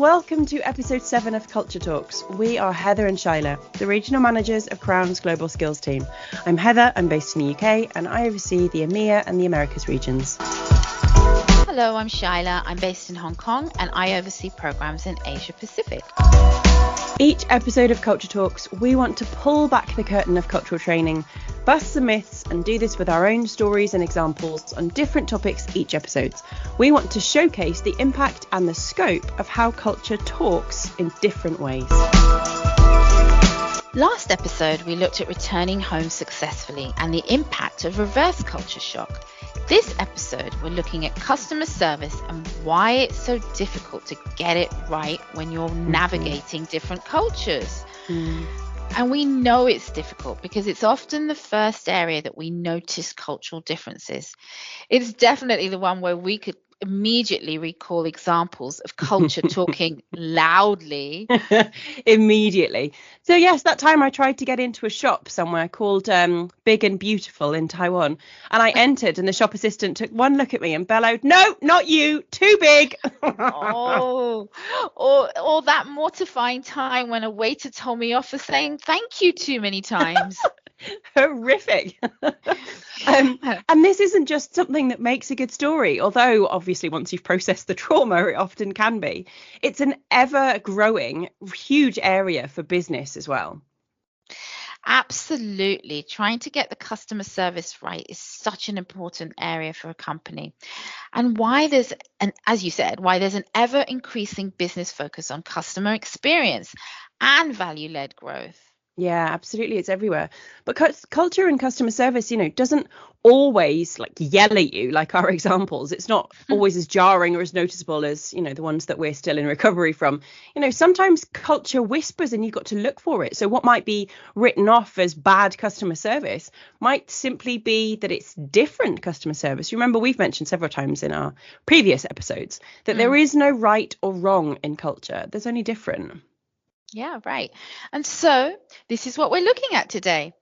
welcome to episode 7 of Culture Talks. We are Heather and Shaila, the regional managers of Crown's Global Skills team. I'm Heather, I'm based in the UK, and I oversee the EMEA and the Americas regions. Hello, I'm Shaila. I'm based in Hong Kong, and I oversee programs in Asia Pacific. Each episode of Culture Talks, we want to pull back the curtain of cultural training, bust the myths, and do this with our own stories and examples on different topics each episode. We want to showcase the impact and the scope of how culture talks in different ways. Last episode, we looked at returning home successfully and the impact of reverse culture shock. This episode, we're looking at customer service and why it's so difficult to get it right when you're navigating different cultures. And we know it's difficult because it's often the first area that we notice cultural differences. It's definitely the one where we could immediately recall examples of culture talking loudly. Immediately. So yes, that time I tried to get into a shop somewhere called Big and Beautiful in Taiwan, and I entered and the shop assistant took one look at me and bellowed, "No, not you, too big." Or that mortifying time when a waiter told me off for saying thank you too many times. Horrific. And this isn't just something that makes a good story, although obviously once you've processed the trauma, it often can be. It's an ever growing, huge area for business as well. Absolutely. Trying to get the customer service right is such an important area for a company. And as you said, why there's an ever increasing business focus on customer experience and value-led growth. Yeah, absolutely. It's everywhere. But culture and customer service, doesn't always yell at you like our examples. It's not always as jarring or as noticeable as, the ones that we're still in recovery from. Sometimes culture whispers and you've got to look for it. So what might be written off as bad customer service might simply be that it's different customer service. You remember we've mentioned several times in our previous episodes that there is no right or wrong in culture. There's only different. Yeah, right. And so this is what we're looking at today.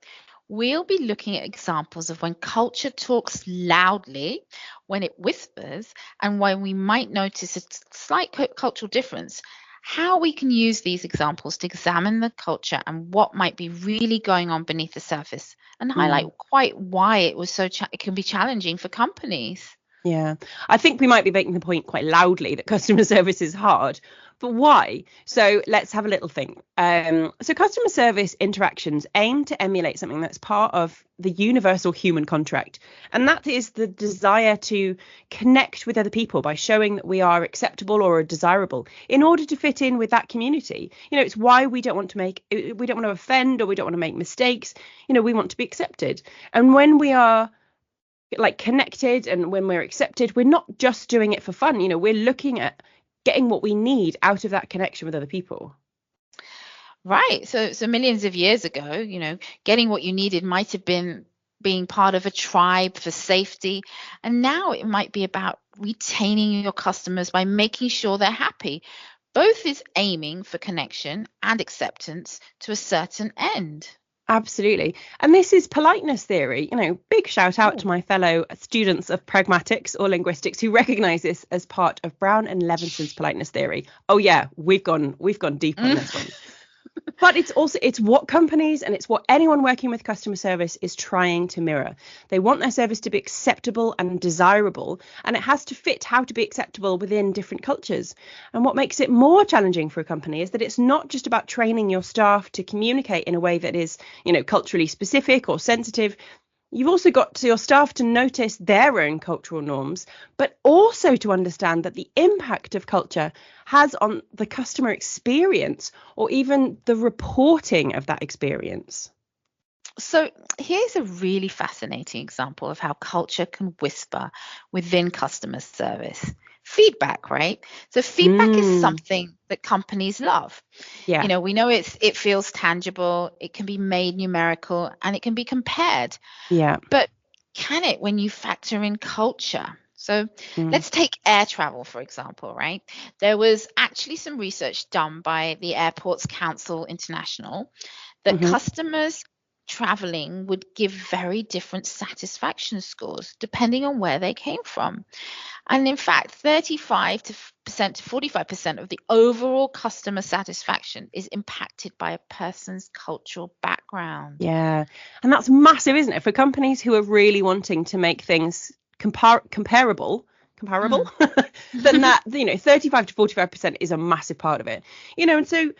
We'll be looking at examples of when culture talks loudly, when it whispers, and when we might notice a slight cultural difference, how we can use these examples to examine the culture and what might be really going on beneath the surface, and highlight quite why it was it can be challenging for companies. Yeah, I think we might be making the point quite loudly that customer service is hard, but why? So let's have a little think. So customer service interactions aim to emulate something that's part of the universal human contract. And that is the desire to connect with other people by showing that we are acceptable or desirable in order to fit in with that community. It's why we don't want to offend, or we don't want to make mistakes. We want to be accepted. And when we are connected and when we're accepted, we're not just doing it for fun. We're looking at getting what we need out of that connection with other people. Right. So millions of years ago, getting what you needed might have been being part of a tribe for safety. And now it might be about retaining your customers by making sure they're happy. Both is aiming for connection and acceptance to a certain end. Absolutely. And this is politeness theory. Big shout out to my fellow students of pragmatics or linguistics who recognize this as part of Brown and Levinson's politeness theory. Oh yeah, we've gone deep on this one. But it's what companies and it's what anyone working with customer service is trying to mirror. They want their service to be acceptable and desirable, and it has to fit how to be acceptable within different cultures. And what makes it more challenging for a company is that it's not just about training your staff to communicate in a way that is, culturally specific or sensitive. You've also got your staff to notice their own cultural norms, but also to understand that the impact of culture has on the customer experience or even the reporting of that experience. So here's a really fascinating example of how culture can whisper within customer service. Feedback, right? So feedback is something that companies love. Yeah. We know it feels tangible, it can be made numerical, and it can be compared. Yeah. But can it when you factor in culture? So let's take air travel, for example, right? There was actually some research done by the Airports Council International that customers traveling would give very different satisfaction scores depending on where they came from. And in fact, 35% to 45% of the overall customer satisfaction is impacted by a person's cultural background. Yeah. And that's massive, isn't it? For companies who are really wanting to make things comparable, then that, 35 to 45% is a massive part of it. And so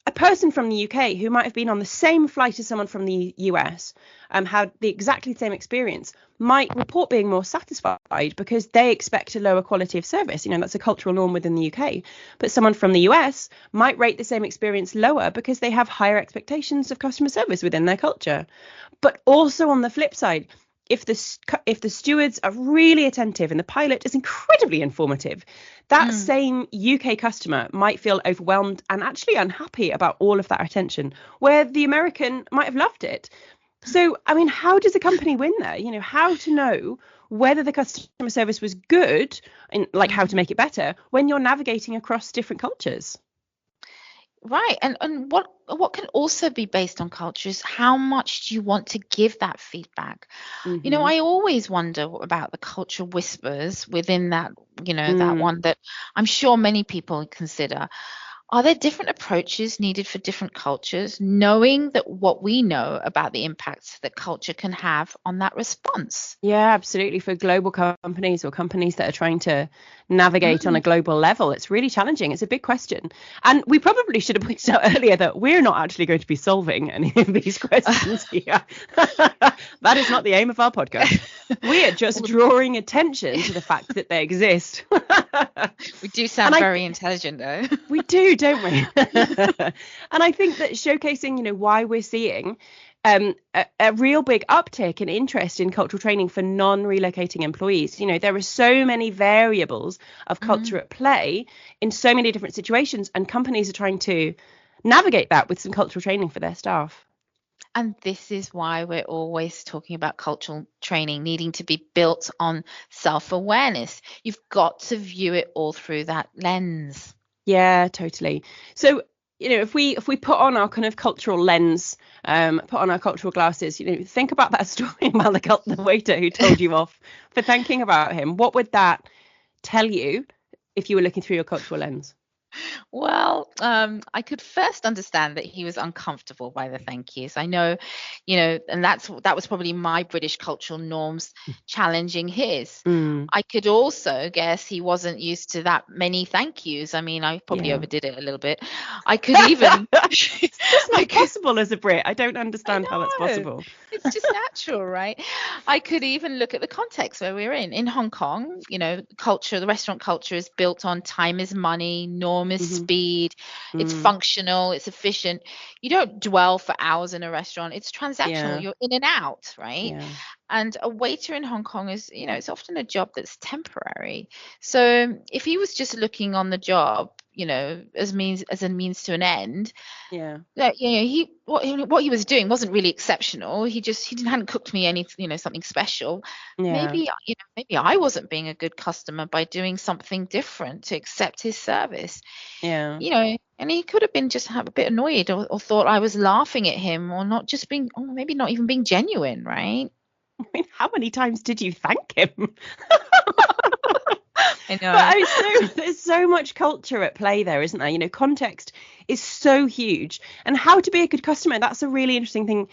a person from the UK who might have been on the same flight as someone from the US, had the exactly same experience, might report being more satisfied because they expect a lower quality of service. That's a cultural norm within the UK. But someone from the US might rate the same experience lower because they have higher expectations of customer service within their culture. But also on the flip side, if the stewards are really attentive and the pilot is incredibly informative, that same UK customer might feel overwhelmed and actually unhappy about all of that attention, where the American might have loved it. So, how does a company win there? How to know whether the customer service was good and how to make it better when you're navigating across different cultures. Right. And what can also be based on culture is how much do you want to give that feedback? I always wonder about the culture whispers within that, that one that I'm sure many people consider. Are there different approaches needed for different cultures, knowing that what we know about the impacts that culture can have on that response? Yeah, absolutely. For global companies or companies that are trying to navigate on a global level, it's really challenging. It's a big question. And we probably should have pointed out earlier that we're not actually going to be solving any of these questions here. That is not the aim of our podcast. We are just drawing attention to the fact that they exist. We do sound very intelligent, though. We do, don't we? And I think that showcasing, why we're seeing a real big uptick in interest in cultural training for non-relocating employees. There are so many variables of culture at play in so many different situations, and companies are trying to navigate that with some cultural training for their staff. And this is why we're always talking about cultural training needing to be built on self-awareness. You've got to view it all through that lens. Yeah, totally. So, if we put on our kind of cultural lens, put on our cultural glasses, think about that story about the waiter who told you off for thinking about him. What would that tell you if you were looking through your cultural lens? Well, I could first understand that he was uncomfortable by the thank yous. I know, and that was probably my British cultural norms challenging his. I could also guess he wasn't used to that many thank yous. I probably overdid it a little bit. I could even it's just not possible as a Brit. I don't understand how that's possible. It's just natural, right? I could even look at the context where we're in. In Hong Kong, the restaurant culture is built on time is money, norm is speed, it's functional, it's efficient. You don't dwell for hours in a restaurant. It's transactional. You're in and out, right? Yeah. And a waiter in Hong Kong is, it's often a job that's temporary. So if he was just looking on the job, as a means to an end, what he was doing wasn't really exceptional. He hadn't cooked me any, something special. Maybe I wasn't being a good customer by doing something different to accept his service. And he could have been just a bit annoyed or thought I was laughing at him or maybe not even being genuine, right? How many times did you thank him? I know. But there's so much culture at play there, isn't there? Context is so huge. And how to be a good customer, that's a really interesting thing.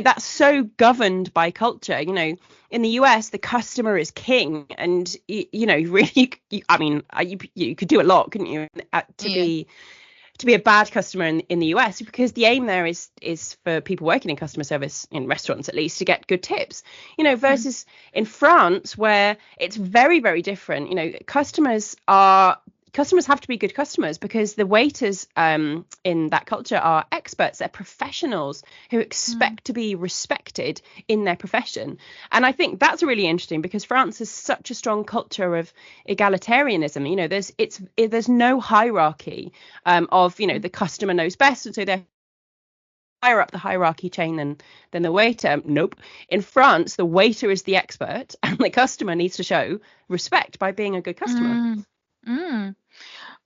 That's so governed by culture. In the US, the customer is king. And, really, you could do a lot, couldn't you, to be a bad customer in the US, because the aim there is for people working in customer service, in restaurants at least, to get good tips, versus in France, where it's very, very different. Customers have to be good customers because the waiters in that culture are experts. They're professionals who expect to be respected in their profession. And I think that's really interesting because France has such a strong culture of egalitarianism. There's no hierarchy of, the customer knows best. And so they're higher up the hierarchy chain than the waiter. Nope. In France, the waiter is the expert and the customer needs to show respect by being a good customer.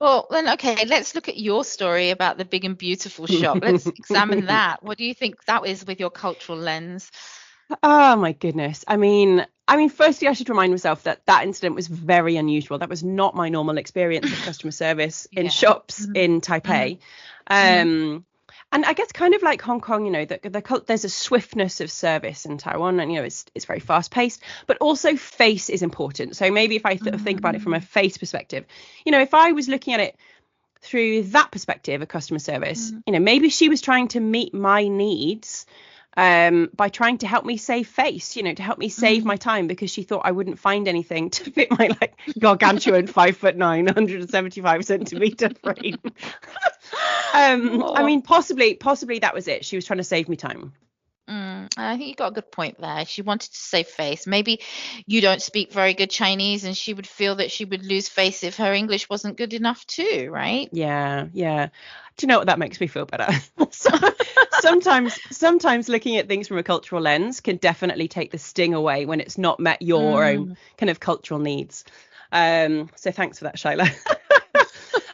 Well, then, okay, let's look at your story about the big and beautiful shop. Let's examine that. What do you think that is with your cultural lens? Oh my goodness. Firstly, I should remind myself that that incident was very unusual. That was not my normal experience of customer service in Yeah. shops Mhm. in Taipei. And I guess kind of like Hong Kong, there's a swiftness of service in Taiwan, and it's very fast paced, but also face is important. So maybe if I think about it from a face perspective, if I was looking at it through that perspective of customer service, maybe she was trying to meet my needs by trying to help me save face, to help me save my time, because she thought I wouldn't find anything to fit my like gargantuan 5'9", 175 centimeter frame. Possibly that was it. She was trying to save me time. I think you got a good point there. She wanted to save face. Maybe you don't speak very good Chinese, and she would feel that she would lose face if her English wasn't good enough too, right? Yeah. Do you know what? That makes me feel better. Sometimes looking at things from a cultural lens can definitely take the sting away when it's not met your own kind of cultural needs. So thanks for that, Shaila.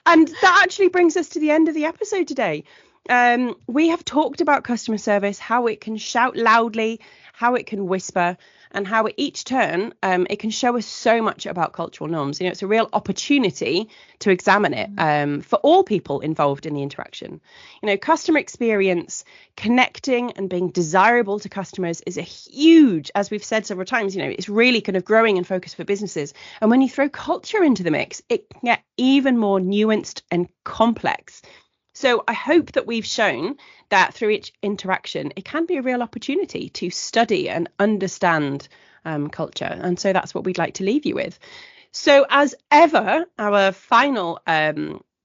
And that actually brings us to the end of the episode today. We have talked about customer service, how it can shout loudly, how it can whisper, and how at each turn it can show us so much about cultural norms. It's a real opportunity to examine it for all people involved in the interaction. Customer experience, connecting and being desirable to customers is a huge, as we've said several times, it's really kind of growing in focus for businesses. And when you throw culture into the mix, it can get even more nuanced and complex. So I hope that we've shown that through each interaction, it can be a real opportunity to study and understand culture. And so that's what we'd like to leave you with. So as ever, our final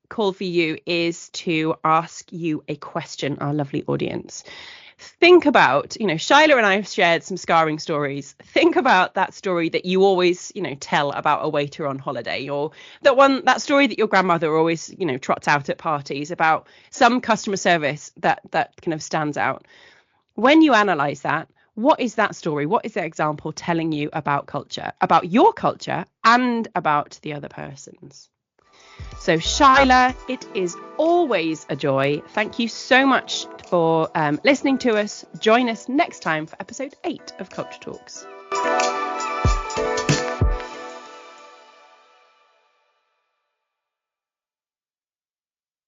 call for you is to ask you a question, our lovely audience. Think about, Shaila and I have shared some scarring stories. Think about that story that you always, tell about a waiter on holiday, or that story that your grandmother always, trots out at parties about some customer service that kind of stands out. When you analyze that, what is that story? What is that example telling you about culture, about your culture, and about the other person's? So Shaila, it is always a joy. Thank you so much for listening to us. Join us next time for episode 8 of Culture Talks.